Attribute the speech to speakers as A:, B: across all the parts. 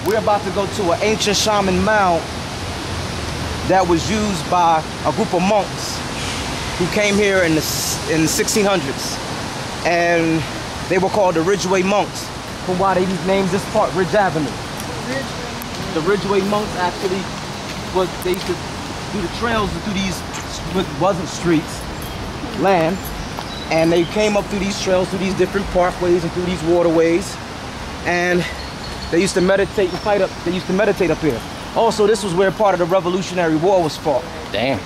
A: We're about to go to an ancient shaman mound that was used by a group of monks who came here in the 1600s. And they were called the Ridgeway monks. From why they named this part Ridge Avenue. The Ridgeway monks actually they used to do the trails through these, what wasn't streets, land. And they came up through these trails, through these different parkways and through these waterways. And they used to meditate and fight up. They used to meditate up here. Also, this was where part of the Revolutionary War was fought.
B: Damn.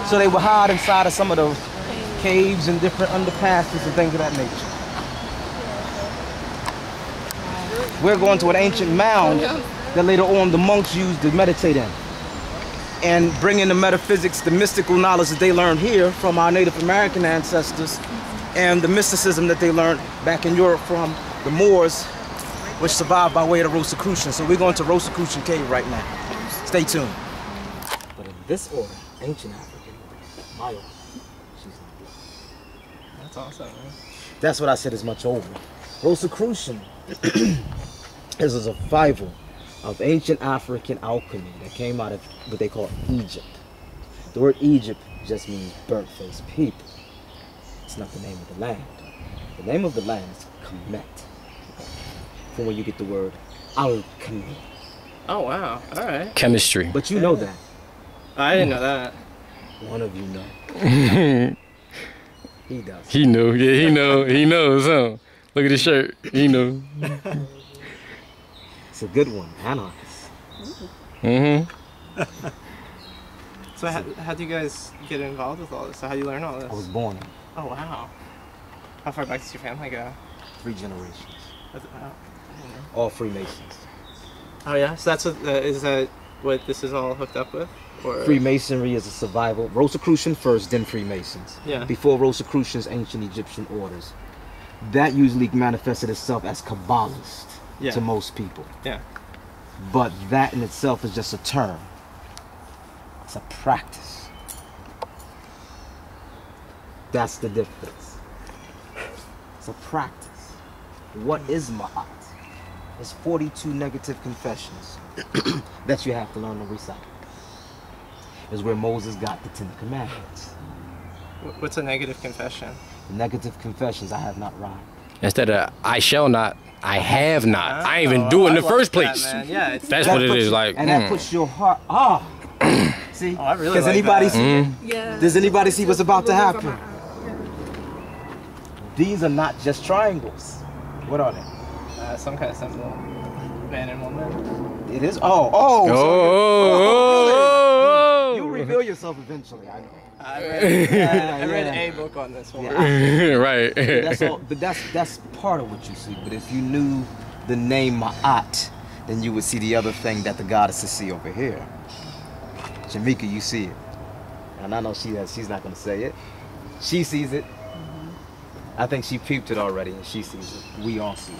A: So they would hide inside of some of those caves and different underpasses and things of that nature. We're going to an ancient mound that later on the monks used to meditate in. And bring in the metaphysics, the mystical knowledge that they learned here from our Native American ancestors, and the mysticism that they learned back in Europe from the Moors, which survived by way of the Rosicrucians. So we're going to Rosicrucian Cave right now. Stay tuned. But in this order, ancient African, my order, she's not black.
C: That's awesome, man.
A: That's what I said is much over. Rosicrucian is a survival of ancient African alchemy that came out of what they call Egypt. The word Egypt just means burnt-faced people. It's not the name of the land. The name of the land is Kemet, from where you get the word alchemy.
C: Oh, wow. All right.
B: Chemistry.
A: But you know that.
C: I didn't know that.
A: One of you know. He does.
B: He knew. Yeah, he know. He knows, huh? Look at his shirt. He knew.
A: It's a good one. Anarchist.
B: Mm-hmm.
C: So how do you guys get involved with all this? So how do you learn all this?
A: I was born in.
C: Oh, wow. How far back does your family go?
A: 3 generations.
C: Wow.
A: All Freemasons.
C: Oh, yeah? So that's what, is that what this is all hooked up with? Or?
A: Freemasonry is a survival. Rosicrucian first, then Freemasons.
C: Yeah.
A: Before Rosicrucians, ancient Egyptian orders. That usually manifested itself as Kabbalist to most people.
C: Yeah.
A: But that in itself is just a term. It's a practice. That's the difference. It's a practice. What is Ma'at? It's 42 negative confessions that you have to learn to recite. Is where Moses got the 10 Commandments.
C: What's a negative confession?
A: The negative confessions, I have not rhymed.
B: Instead of I shall not, I have not. I ain't even do it in the first place.
C: That, yeah,
B: that's what it is. Like,
A: and that puts your heart. See?
C: Oh, I really
A: Does
C: like
A: anybody
C: that.
A: see? Yeah. Does anybody see what's about to happen? These are not just triangles. What are they?
C: Some kind of symbol. Man and woman.
A: It is. You reveal yourself eventually. I know.
C: I read a book on this one.
A: Yeah.
B: Right.
A: That's all, but that's part of what you see. But if you knew the name Ma'at, then you would see the other thing that the goddesses see over here. Jamaica, you see it. And I know she's not going to say it. She sees it. I think she peeped it already and she sees it. We all see it.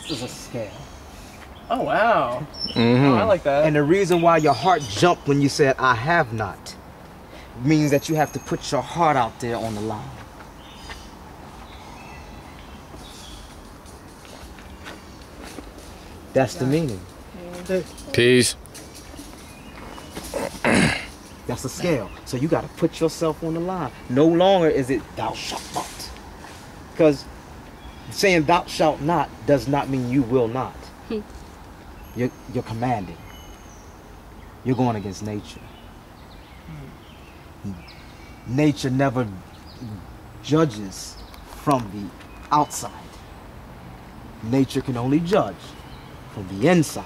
A: This is a scale.
C: Oh, wow. Oh, I like that.
A: And the reason why your heart jumped when you said, I have not, means that you have to put your heart out there on the line. That's the meaning.
B: Peace.
A: That's a scale. So you got to put yourself on the line. No longer is it thou shalt not. Because saying thou shalt not does not mean you will not. You're commanding. You're going against nature. Nature never judges from the outside. Nature can only judge from the inside.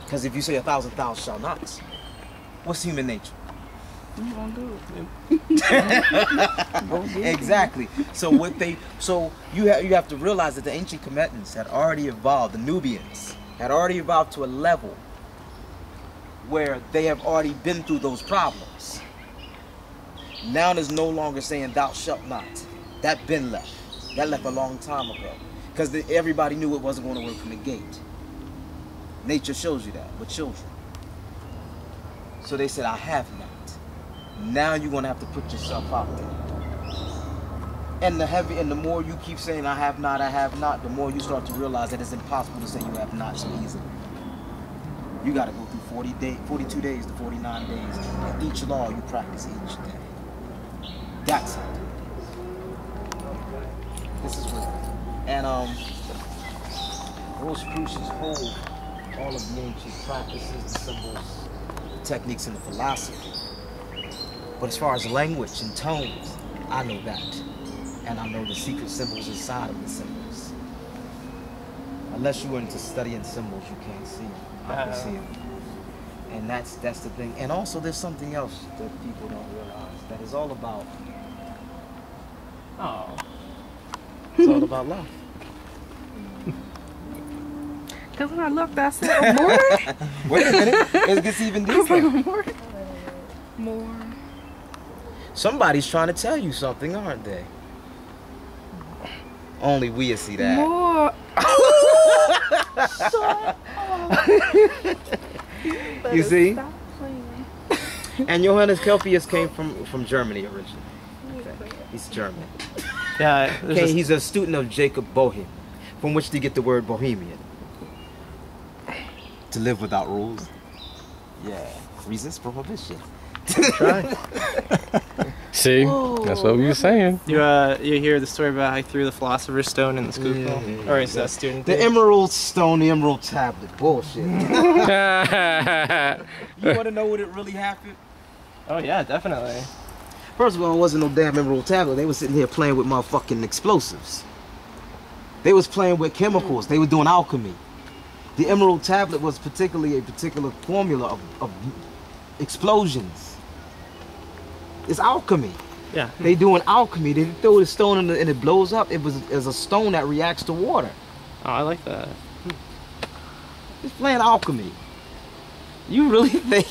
A: Because if you say 1,000 thou shalt nots, what's human nature?
D: You won't do it.
A: Exactly. So you have to realize that the ancient Kemetans had already evolved, the Nubians had already evolved to a level where they have already been through those problems. Now there's no longer saying thou shalt not. That been left. That left a long time ago. Because everybody knew it wasn't going to work from the gate. Nature shows you that with children. So they said, I have not. Now you're going to have to put yourself out there. And the more you keep saying I have not, the more you start to realize that it's impossible to say you have not so easily. You got to go through 42 days to 49 days, and each law you practice each day. That's it. This is real. And Rosicrucians hold all of the ancient practices, the symbols, the techniques, and the philosophy. But as far as language and tones, I know that. And I know the secret symbols inside of the symbols. Unless you're into studying symbols, you can't see them. I can see them. And that's the thing. And also there's something else that people don't realize. That is all about.
C: Oh.
A: It's all about love.
D: Because when I looked, I said, more?
A: Wait a minute. It gets even deeper.
D: More. More.
A: Somebody's trying to tell you something, aren't they? Only we see that.
D: More.
A: You see?
D: Stop playing.
A: And Johannes Kelpius came from Germany originally. Okay. He's German.
C: Yeah.
A: Okay, he's a student of Jacob Boehm, from which they get the word Bohemian. To live without rules. Yeah. Resist prohibition.
C: Try.
B: See, that's what we were saying.
C: You hear the story about how he threw the Philosopher's Stone in the school?
A: Yeah.
C: Or is that student?
A: The emerald stone, the emerald tablet. Bullshit. You want to know what it really happened?
C: Oh yeah, definitely.
A: First of all, it wasn't no damn emerald tablet. They were sitting here playing with motherfucking explosives. They was playing with chemicals. They were doing alchemy. The emerald tablet was particularly a particular formula of explosions. It's alchemy.
C: Yeah.
A: They doing alchemy. They throw the stone in and it blows up. It's a stone that reacts to water.
C: Oh, I like that.
A: It's playing alchemy. You really think?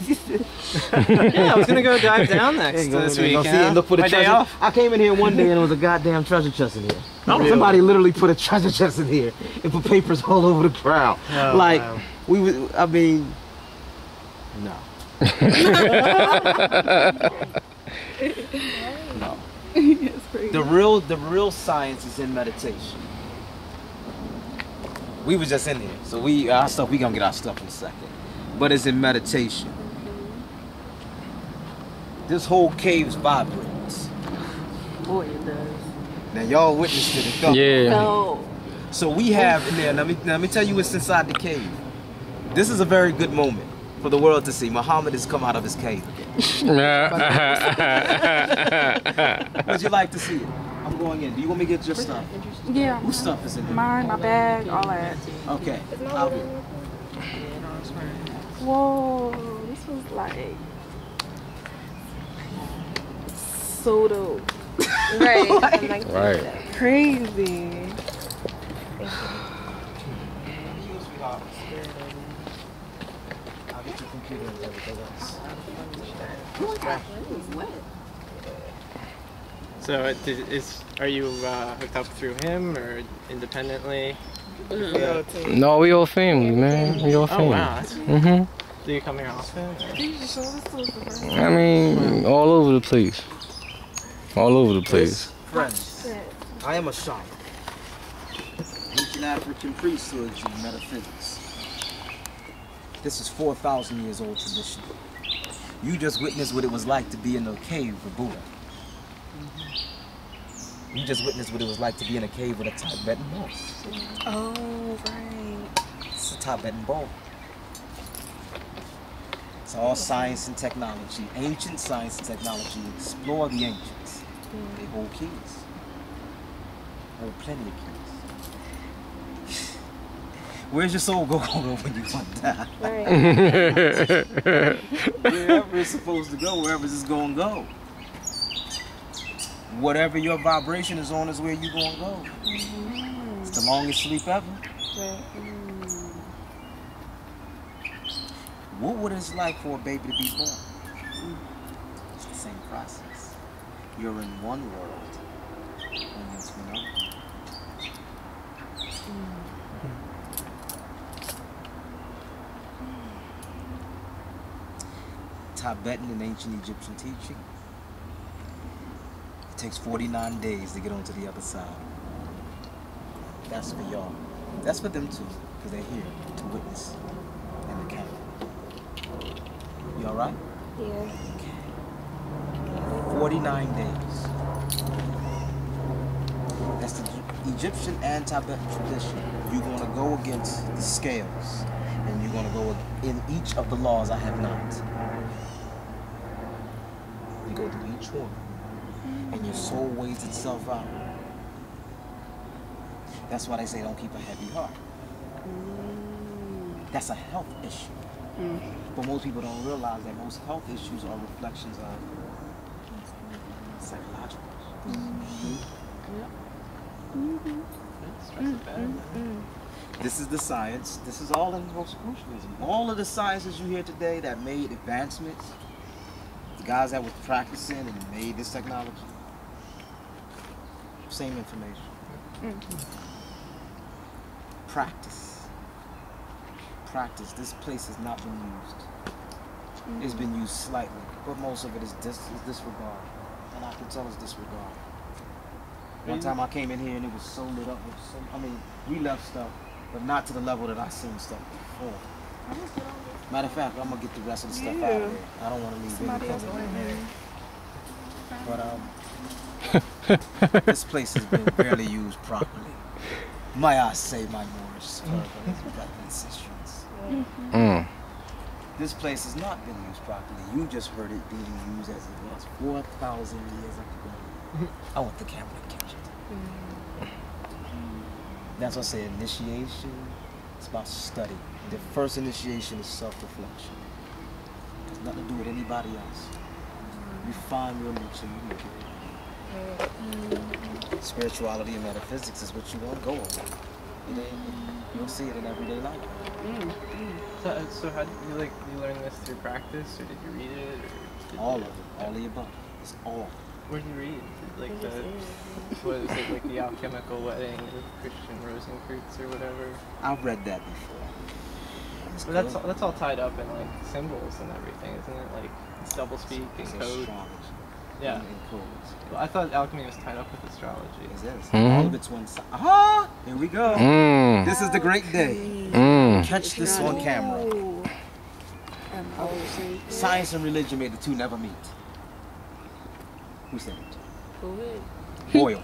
C: Yeah, I was gonna go dive down next this week.
A: See and look for the
C: My day
A: treasure.
C: off.
A: I came in here one day and there was a goddamn treasure chest in here.
C: Oh, really?
A: Somebody literally put a treasure chest in here and put papers all over the ground.
C: Oh,
A: like
C: wow.
A: we was. I mean, no. No.
D: It's crazy.
A: The real science is in meditation. We was just in here, so we gonna get our stuff in a second. But it's in meditation. This whole cave vibrates.
D: Boy, it does.
A: Now y'all witnessed it. It felt
B: Yeah.
D: No.
A: So we have in there. Let me tell you what's inside the cave. This is a very good moment for the world to see. Muhammad has come out of his cave again. Would you like to see it? I'm going in. Do you want me to get your stuff?
D: Yeah.
A: Whose stuff is in there?
D: Mine, my bag, all that.
A: Okay. I'll do it.
D: Whoa, this was like so dope.
E: Right.
B: Right.
D: Crazy.
A: I'll get your computer and everything else.
C: So, are you hooked up through him or independently?
B: No, we all family, man. We all
C: Oh
B: family.
C: wow. Do you come here often?
B: I mean, all over the place. All over the place.
A: Friends, I am a shaman. Ancient African priesthoods and metaphysics. This is 4,000 years old tradition. You just witnessed what it was like to be in a cave with Buddha. You just witnessed what it was like to be in a cave with a Tibetan monk.
D: Oh, right.
A: It's a Tibetan bowl. It's all science and technology. Ancient science and technology. Explore the ancients. They hold keys. Hold plenty of keys. Where's your soul going when you want to die? Wherever it's supposed to go, wherever it's going to go. Whatever your vibration is on is where you're going to go. It's the longest sleep ever. What would it like for a baby to be born? It's the same process. You're in one world and into another. Tibetan and ancient Egyptian teaching. takes 49 days to get onto the other side. That's for y'all. That's for them too, because they're here to witness and to count. You all right?
D: Yeah.
A: 49 days. That's the Egyptian and Tibetan tradition. You're going to go against the scales, and you're going to go in each of the laws I have not. You go through each one, and your soul weighs itself out. That's why they say don't keep a heavy heart. That's a health issue. But most people don't realize that most health issues are reflections of psychological issues. This is the science. This is all in Rosicrucianism. All of the sciences you hear today that made advancements, the guys that was practicing and made this technology, same information. Practice. This place has not been used. It's been used slightly, but most of it is disregard. And I can tell it's disregard. One time I came in here and it was so lit up with we left stuff, but not to the level that I seen stuff before. Matter of fact, I'm gonna get the rest of the stuff out of there. I don't want to leave anything in there. But this place has been barely used properly. May I say my Moorish brothers and sisters. This place has not been used properly. You just heard it being used as it was 4,000 years ago. I want the camera to catch it. That's what I say, initiation, it's about study. The first initiation is self-reflection. It has nothing to do with anybody else. You find your niche and you make it. Spirituality and metaphysics is what you want to go on. You'll see it in everyday life.
C: So how did you learn this through practice, or did you read it? Or
A: All of it, all of the above. It's all.
C: Where did you read? What is it, like the alchemical wedding of Christian Rosencreutz or whatever?
A: I've read that before.
C: But that's all tied up in like symbols and everything, isn't it? Like it's doublespeak and code.
A: Astrology.
C: Yeah.
A: And codes.
C: Well, I thought alchemy was tied up with astrology.
A: It is. All of it's one side. Ah! Here we go. This is the great day. Catch this on camera. Science and religion made the two never meet. Who said it? Boyle.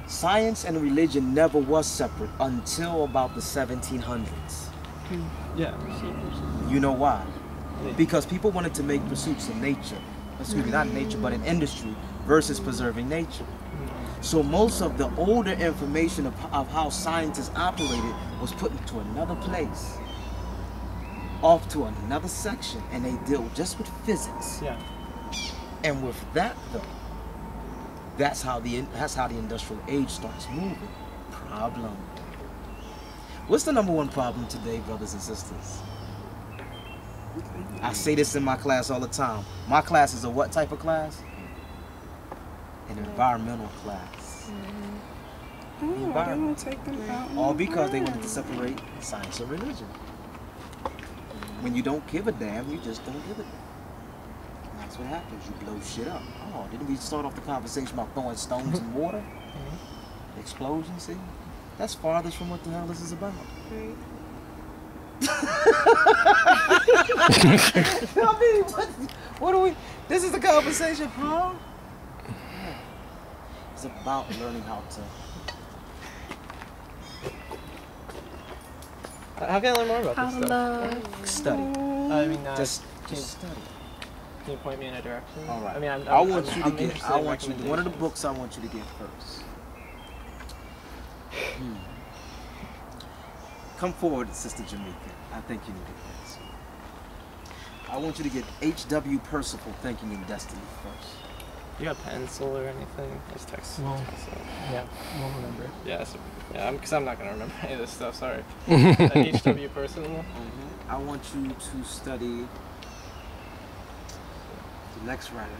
A: Science and religion never was separate until about the 1700s.
C: Yeah.
A: You know why? Because people wanted to make pursuits in nature, excuse me, not in nature, but in industry, versus preserving nature. So most of the older information of how scientists operated was put into another place, off to another section, and they deal just with physics.
C: Yeah.
A: And with that, though, that's how the industrial age starts moving. Problem. What's the number one problem today, brothers and sisters? I say this in my class all the time. My class is a what type of class? An environmental class. Environment. All because they wanted to separate science and religion. When you don't give a damn, you just don't give a damn. And that's what happens. You blow shit up. Oh, didn't we start off the conversation about throwing stones in water? Explosion, see? That's farthest from what the hell this is about. Tell me, what do we, this is the conversation, huh? It's about learning how to.
C: How can I learn more about this stuff?
A: Study.
C: I mean,
A: Just study.
C: Can you point me in a direction?
A: All right.
C: I mean,
A: I'm interested in one of the
C: recommendations.
A: books I want you to get first. Come forward, Sister Jamaica. I think you need it next. I want you to get H.W. Percival, Thinking in Destiny, first.
C: You got a pencil or anything? Just text.
E: Well,
C: Yeah.
E: we'll remember.
C: Yeah, because I'm not going to remember any of this stuff, sorry. H.W. Personal.
A: I want you to study the next writer.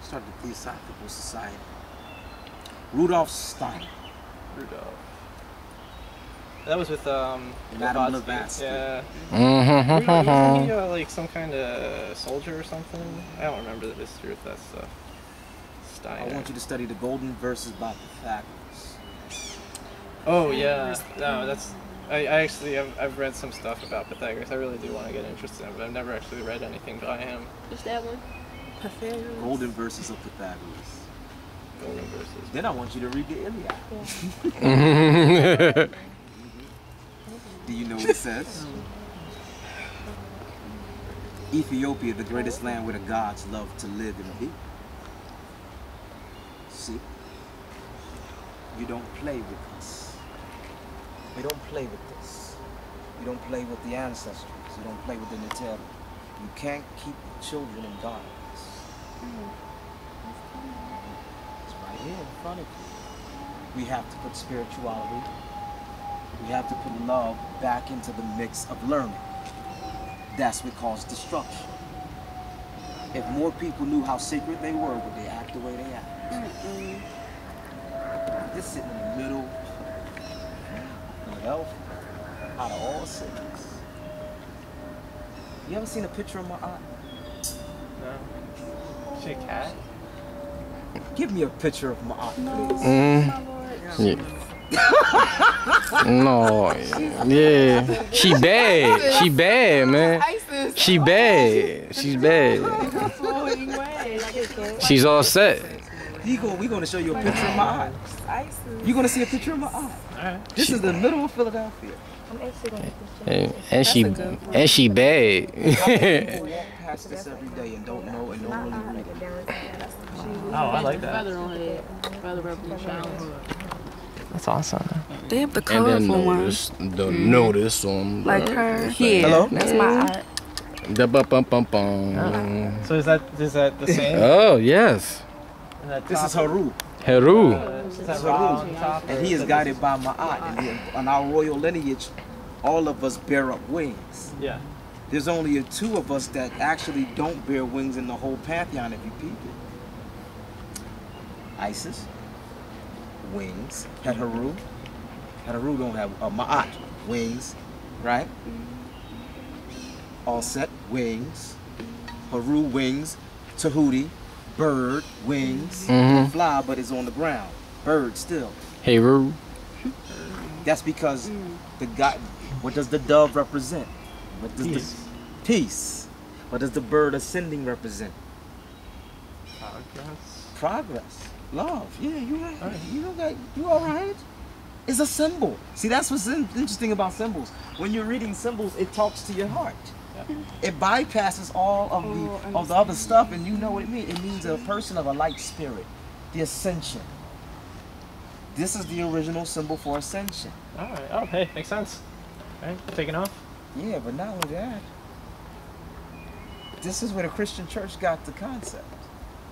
A: Start the Theosophical Society. Rudolf Steiner.
C: Rudolph. That was with
A: Madame
C: Blavatsky.
A: Blavatsky.
C: Yeah. Wasn't he
B: Mm-hmm.
C: like some kind of soldier or something? I don't remember the history of that stuff. Steiner.
A: I want you to study the golden verses by Pythagoras.
C: Oh yeah. No, that's. I've read some stuff about Pythagoras. I really do want to get interested in him, but I've never actually read anything by him.
D: What's that one? Pythagoras.
A: Golden verses of Pythagoras.
C: Golden verses.
A: Then I want you to read the Iliad. Do you know what it says? Ethiopia, the greatest land where the gods love to live and be. See? You don't play with this. You don't play with this. You don't play with the ancestors. You don't play with the nativity. You can't keep children in darkness. It's right here in front of you. We have to put spirituality, we have to put love back into the mix of learning. That's what caused destruction. If more people knew how sacred they were, would they act the way they act? This sitting in the middle of health out of all cities. You ever seen a picture of my aunt?
C: No. Is she a cat?
A: Give me a picture of my aunt, please.
B: Yeah. No, yeah. She bad. She bad, man. She bad. She's bad. She's all set.
A: We gonna show you a picture of my aunt. You're gonna see a picture of my aunt.
C: Alright.
A: This is the middle of Philadelphia.
B: And she bad.
A: People walk past this every day and don't know and don't really read it.
C: Oh, I like that.
D: Feather on head. Feather revolution.
C: That's awesome.
D: They have the
B: And then
D: colorful ones.
B: notice on
D: Like her. Yeah.
A: Hello?
D: That's my aunt.
B: the bum.
C: So is that the same?
B: Oh yes,
A: This is Haru.
B: Heru.
C: Is that
A: Haru.
C: Ra on top?
A: And he is guided by my aunt. And on our royal lineage, all of us bear up wings.
C: Yeah.
A: There's only two of us that actually don't bear wings in the whole pantheon if you peep it. Isis, wings. Haru. Haru don't have Ma'at, wings, right? All set, wings. Haru, wings. Tahuti, bird, wings. Fly, but it's on the ground. Bird still.
B: Heru.
A: That's because the God. What does the dove represent? What does
C: Peace.
A: the peace? What does the bird ascending represent? Progress. Love. Yeah, you right. You all right? It's a symbol. See, that's what's interesting about symbols. When you're reading symbols, it talks to your heart.
C: Yeah.
A: It bypasses all of the other stuff, and you know what it means. It means a person of a light spirit, the ascension. This is the original symbol for ascension.
C: All right. Oh, hey, makes sense. All right, taking off.
A: Yeah, but not only that. This is where the Christian church got the concept.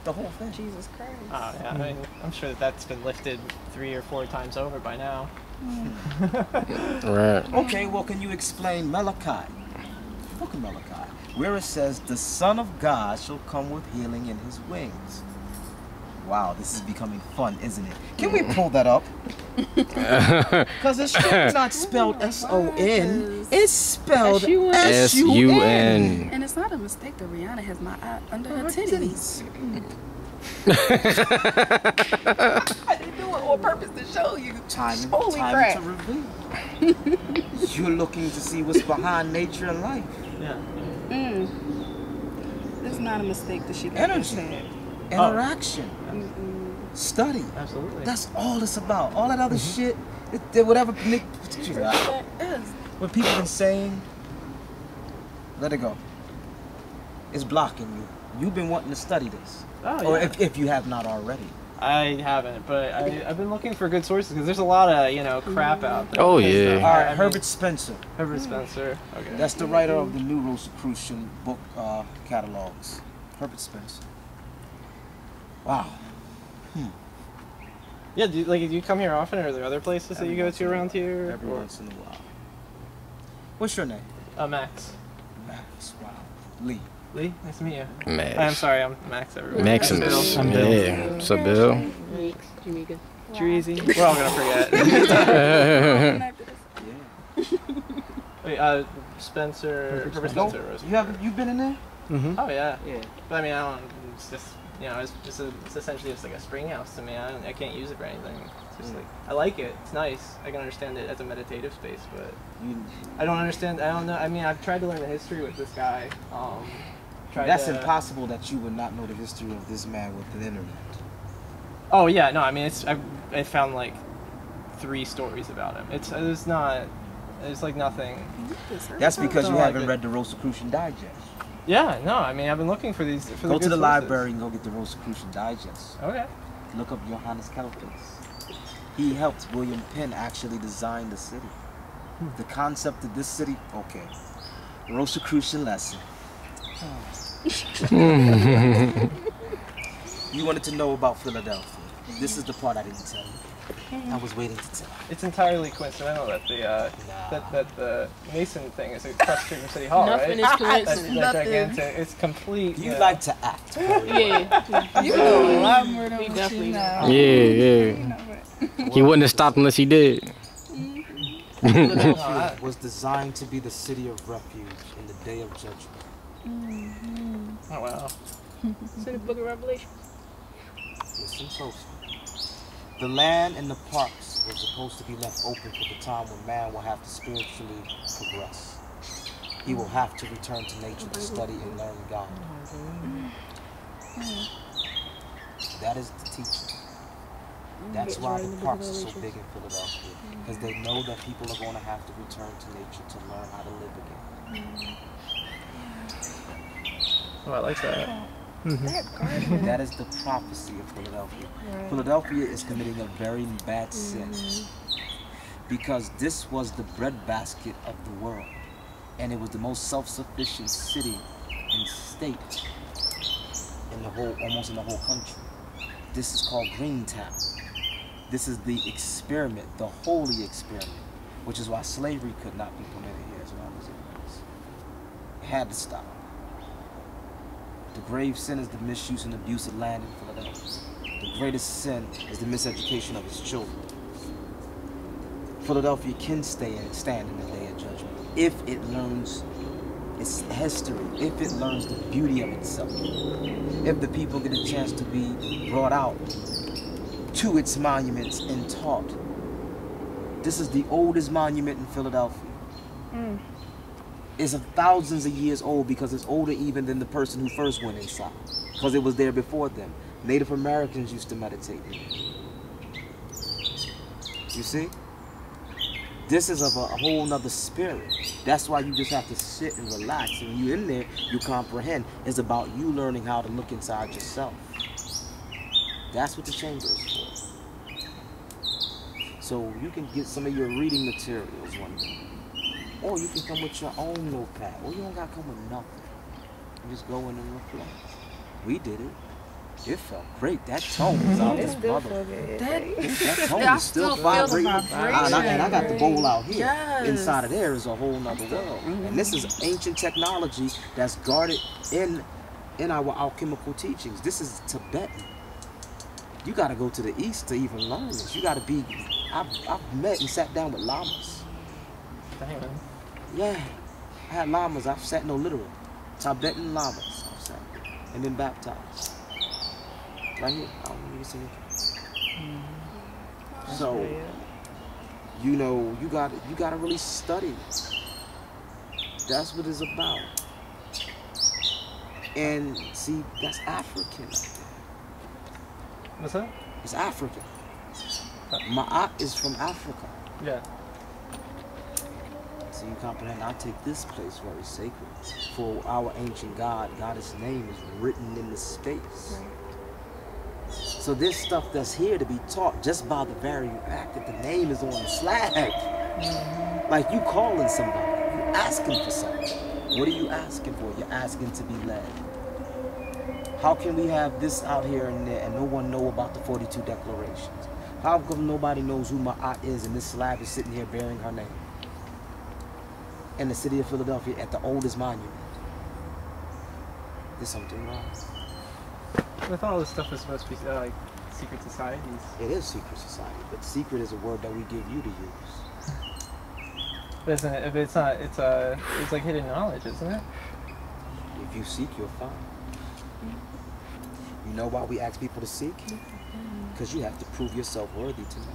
A: The whole thing.
D: Jesus Christ.
C: Oh yeah. I mean, I'm sure that's been lifted 3 or 4 times over by now.
B: Right.
A: Okay, well, can you explain Malachi? Book of Malachi, where it says, the Son of God shall come with healing in his wings. Wow, this is becoming fun, isn't it? Can we pull that up? Because it's not spelled S-O-N, it's spelled S-U-N.
D: And it's not a mistake that Rihanna has my eye under her titties. I didn't do it on purpose to show you.
A: Time
D: Holy crap.
A: to reveal. You're looking to see what's behind nature and life.
C: Yeah.
D: It's not a mistake that she got
A: Energy.
D: said.
A: Interaction. Study.
C: Absolutely.
A: That's all it's about. All that other shit, whatever. What people been saying, let it go. It's blocking you. You've been wanting to study this.
C: Oh,
A: Or
C: yeah.
A: if you have not already.
C: I haven't, but I've been looking for good sources because there's a lot of crap out there.
B: Oh, yeah.
A: All right, Herbert Spencer.
C: Herbert Spencer. Okay.
A: That's the writer of the New Rosicrucian book catalogs. Herbert Spencer. Wow.
C: Yeah. Do you come here often, or are there other places that you go to around here?
A: Every
C: or-
A: once in a while. What's your name?
C: Max.
A: Max. Wow. Lee.
C: Lee, nice to meet you.
B: Max.
C: I'm sorry, I'm Max everywhere.
B: Maximus.
C: I'm Bill.
B: Yeah. What's up, Bill?
C: Dreezy. We're all gonna forget.
A: Yeah.
C: Wait, Spencer, Herbert Spencer Rose.
A: You've been in there?
B: Mm-hmm.
C: Oh yeah.
A: Yeah.
C: But I mean, I don't. It's just it's essentially just like a spring house to me. I can't use it for anything. It's just like I like it. It's nice. I can understand it as a meditative space, but I don't understand. I don't know. I mean, I've tried to learn the history with this guy.
A: That's impossible that you would not know the history of this man with the internet.
C: Oh yeah, no. I mean, I found like 3 stories about him. It's like nothing.
A: That's because you
C: Don't like
A: haven't
C: it.
A: read the Rosicrucian Digest.
C: Yeah, no. I mean, I've been looking for these.
A: Go to the library and go get the Rosicrucian Digest.
C: Okay.
A: Look up Johannes Kelpis. He helped William Penn actually design the city. The concept of this city. Okay. Rosicrucian lesson. You wanted to know about Philadelphia. This is the part I didn't tell you. I was waiting to tell you.
C: It's entirely coincidental that that the Mason thing is across the street from City Hall,
E: Nothing
C: right?
E: is coincidence.
C: That gigantic. It's complete.
A: You like to act.
E: Yeah.
D: You know a lot more than
E: We
D: what
E: definitely
D: you know.
B: Yeah. He wouldn't have stopped unless he did.
A: Philadelphia was designed to be the city of refuge in the day of judgment.
C: Oh wow.
E: It's in the Book of Revelation.
A: Listen closely. The land and the parks were supposed to be left open for the time when man will have to spiritually progress. He will have to return to nature to study and learn God. That is the teaching. That's why the parks are so big in Philadelphia, because they know that people are going to have to return to nature to learn how to live again.
C: Oh, I like that.
A: That is the prophecy of Philadelphia. Philadelphia is committing a very bad sin because this was the breadbasket of the world, and it was the most self-sufficient city and state in the whole, almost in the whole country. This is called Greentown. This is the experiment, the holy experiment, which is why slavery could not be permitted here as long as it was. It had to stop. The grave sin is the misuse and abuse of land in Philadelphia. The greatest sin is the miseducation of its children. Philadelphia can stand in the day of judgment if it learns its history, if it learns the beauty of itself, if the people get a chance to be brought out to its monuments and taught. This is the oldest monument in Philadelphia. It's thousands of years old because it's older even than the person who first went inside, because it was there before them. Native Americans used to meditate here. You see? This is of a whole nother spirit. That's why you just have to sit and relax. And when you're in there, you comprehend. It's about you learning how to look inside yourself. That's what the chamber is for. So you can get some of your reading materials one day. Or you can come with your own notepad. Or you don't got to come with nothing. You just go in and reflect. We did it. It felt great. That tone was out this mother. That tone is still vibrating. And I got the bowl out here.
D: Yes.
A: Inside of there is a whole nother world. And this is ancient technology that's guarded in our alchemical teachings. This is Tibetan. You got to go to the east to even learn this. You got to be. I've met and sat down with lamas.
C: Dang, man.
A: Yeah, I had lamas. I've sat no literal. Tibetan lamas. I've sat and been baptized. Right here. I don't even see it. So, you know, you gotta really study. That's what it's about. And see, that's African.
C: What's that?
A: It's African. Ma'at is from Africa.
C: Yeah.
A: So you comprehend, I take this place very sacred. For our ancient God, God's name is written in the space. So there's stuff that's here to be taught just by the very fact that the name is on the slab. Like you calling somebody, you asking for something. What are you asking for? You're asking to be led. How can we have this out here and there and no one know about the 42 declarations? How come nobody knows who Ma'at is and this slab is sitting here bearing her name? In the city of Philadelphia at the oldest monument. There's something wrong.
C: I thought all this stuff was supposed to be like secret societies.
A: It is secret society, but secret is a word that we give you to use.
C: But isn't it, if it's not, it's like hidden knowledge, isn't it?
A: If you seek, you'll find. You know why we ask people to seek? Because you have to prove yourself worthy to know.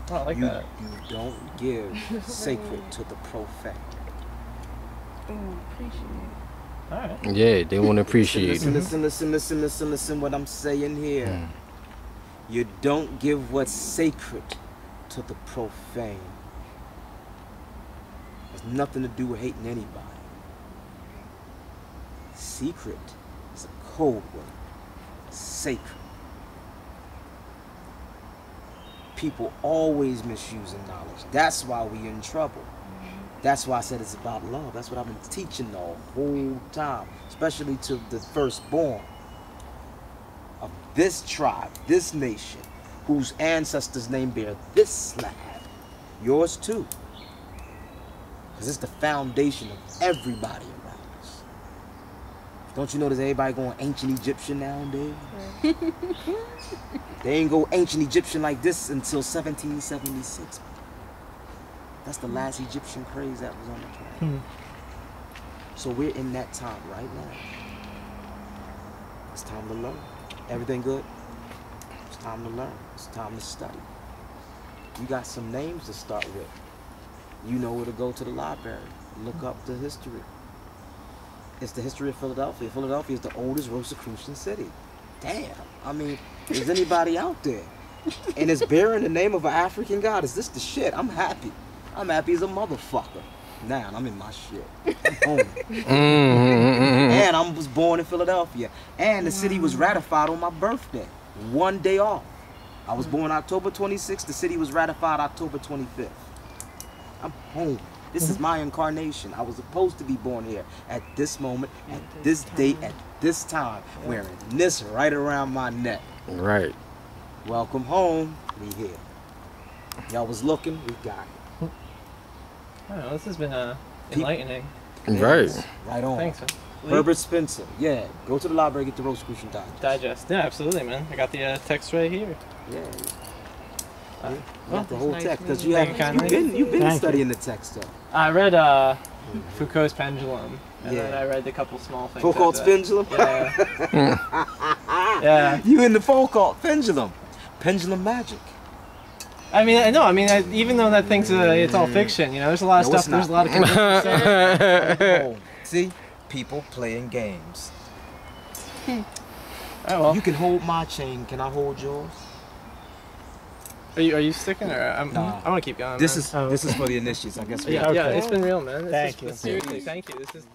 C: Oh, I like that.
A: You don't give sacred to the profane.
D: Appreciate it.
C: All right.
B: Yeah, they want to appreciate.
A: Listen what I'm saying here. You don't give what's sacred to the profane. Has nothing to do with hating anybody. Secret is a code word. Sacred. People always misusing knowledge. That's why we in trouble. That's why I said it's about love. That's what I've been teaching the whole time, especially to the firstborn of this tribe, this nation, whose ancestors' name bear this slab. Yours too. Because it's the foundation of everybody around us. Don't you notice everybody going ancient Egyptian nowadays? They ain't go ancient Egyptian like this until 1776. That's the last Egyptian craze that was on the planet. So we're in that time right now. It's time to learn. Everything good? It's time to learn. It's time to study. You got some names to start with. You know where to go to the library. Look up the history. It's the history of Philadelphia. Philadelphia is the oldest Rosicrucian city. Damn. I mean, is anybody out there? And it's bearing the name of an African god. Is this the shit? I'm happy. I'm happy as a motherfucker. Now I'm in my shit. I'm home. And I was born in Philadelphia. And the city was ratified on my birthday. One day off. I was born October 26th. The city was ratified October 25th. I'm home. This is my incarnation. I was supposed to be born here at this moment, at this date, at this time, wearing this right around my neck.
B: Right.
A: Welcome home. We here. Y'all was looking. We got it.
C: I don't know, this has been enlightening.
B: Right.
A: Right on.
C: Thanks, man.
A: Herbert Spencer. Yeah. Go to the library, get the Rosicrucian Digest.
C: Yeah, absolutely, man. I got the text right here.
A: Yeah. You
C: Well,
A: got the whole
D: nice
A: text because
D: meeting you.
A: you've been studying the text though.
C: I read Foucault's Pendulum, and then I read a couple small things.
A: Foucault's Pendulum.
C: Yeah. Yeah.
A: You in the Foucault Pendulum? Pendulum magic.
C: I mean, I know. I mean, even though that thing's it's all fiction, you know, there's a lot of
A: No,
C: stuff. There's
A: it's
C: a lot of.
A: Oh, see, people playing games.
C: Oh well.
A: You can hold my chain. Can I hold yours?
C: Are you sticking or
A: Nah.
C: I want to keep going.
A: This
C: man.
A: is for the initiates. I guess. We
C: Yeah, yeah, it's been real, man.
F: Thank you.
C: Seriously, thank you. This is.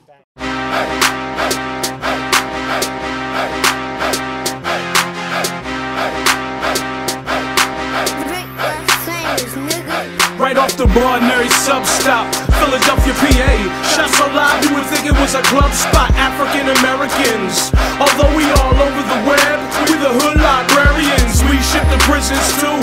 G: Right off the Barnary sub-stop, Philadelphia, PA. Shot so loud you would think it was a club spot. African Americans, although we all over the web, we the hood librarians. We ship to prisons too.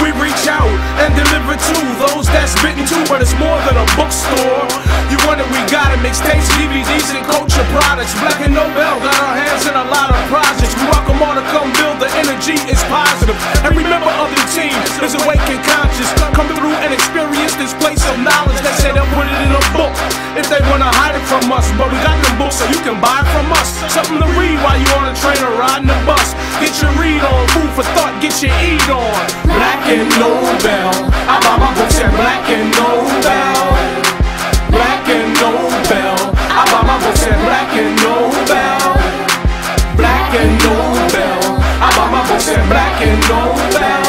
G: We reach out and deliver to those that's bitten too. But it's more than a bookstore. You want it, we got it. Mixtapes, DVDs, and culture products. Black and Nobel got our hands in a lot of projects. We welcome all to come build. The energy is positive. Every member of the team is awake and conscious. Come through and experience this place of knowledge. They say they'll put it in a book if they wanna hide it from us. But we got them books so you can buy it from us. Something to read while you on a train or riding a bus. Get your read on, food for thought, get your eat on. Black and Nobel, I buy my books at Black and Nobel. Black and Nobel, I buy my books at Black and Nobel. Black and Nobel, I buy my books at Black and Nobel.